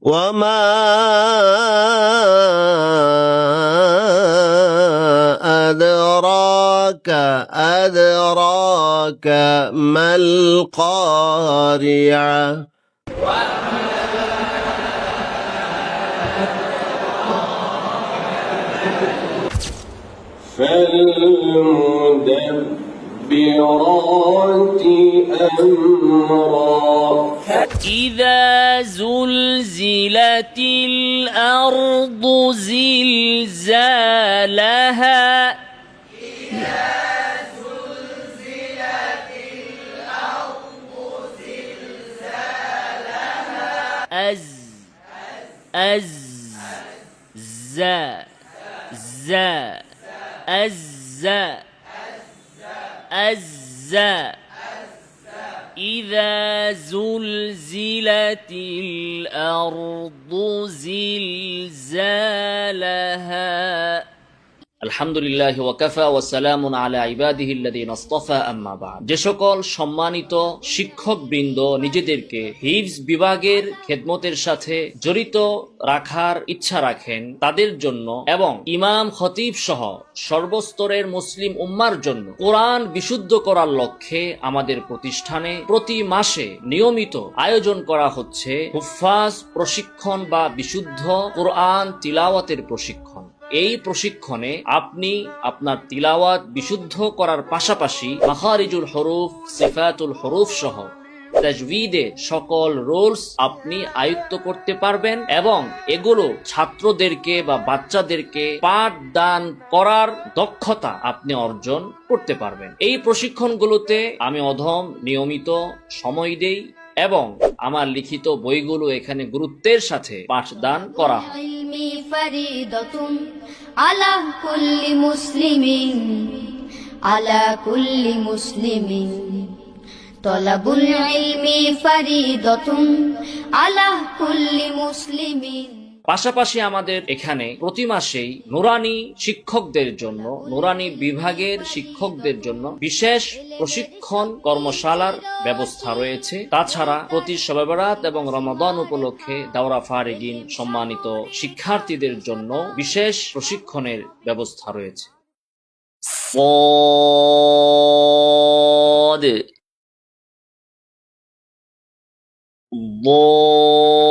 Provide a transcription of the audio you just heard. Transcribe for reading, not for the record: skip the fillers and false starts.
وما أدراك ما القارعة فالمدبرات أمرا إذا زلزلت الأرض زلزالها أز زا زا أز إذا زلزلت الأرض زلزالها আলহামদুলিল্লাহ ওয়াকাফা ওয়াসালামুন আলা ইবাদিহিল্লাযীনা ইসতাফা আম্মা বা'দ। যে সকল সম্মানিত শিক্ষকবৃন্দ নিজেদেরকে হিফজ বিভাগের খেদমতের সাথে জড়িত রাখার ইচ্ছা রাখেন, তাদের জন্য এবং ইমাম খতিব সহ সর্বস্তরের মুসলিম উম্মার জন্য কোরআন বিশুদ্ধ করার লক্ষ্যে আমাদের প্রতিষ্ঠানে প্রতি মাসে নিয়মিত আয়োজন করা হচ্ছে হুফাজ প্রশিক্ষণ বা বিশুদ্ধ কোরআন তিলাওয়াতের প্রশিক্ষণ। এই প্রশিক্ষণে আপনি আপনার তিলাওয়াত বিশুদ্ধ করার পাশাপাশি মাখারিজুল হরুফ, সিফাতুল হরুফ সহ তাজউইদের সকল রুলস আপনি আয়ত্ত করতে পারবেন এবং এগুলো ছাত্রদেরকে বা বাচ্চাদেরকে পাঠদান করার দক্ষতা আপনি অর্জন করতে পারবেন। এই প্রশিক্ষণগুলোতে আমি অধম নিয়মিত সময় দেই এবং আমার লিখিত বইগুলো এখানে গুরুত্বের সাথে পাঠদান করা হয়। আলা কুল্লি মুসলিমিন তলাবুল ইলমি ফারিদাতুন আলা কুল্লি মুসলিমিন। পাশাপাশি আমাদের এখানে প্রতি মাসেই নুরানি শিক্ষকদের জন্য, নুরানি বিভাগের শিক্ষকদের জন্য বিশেষ প্রশিক্ষণ কর্মশালার ব্যবস্থা রয়েছে। তাছাড়া প্রতি শবে বরাত এবং রমাদান উপলক্ষে দাওরা ফারিগিন সম্মানিত শিক্ষার্থীদের জন্য বিশেষ প্রশিক্ষণের ব্যবস্থা রয়েছে। ضاد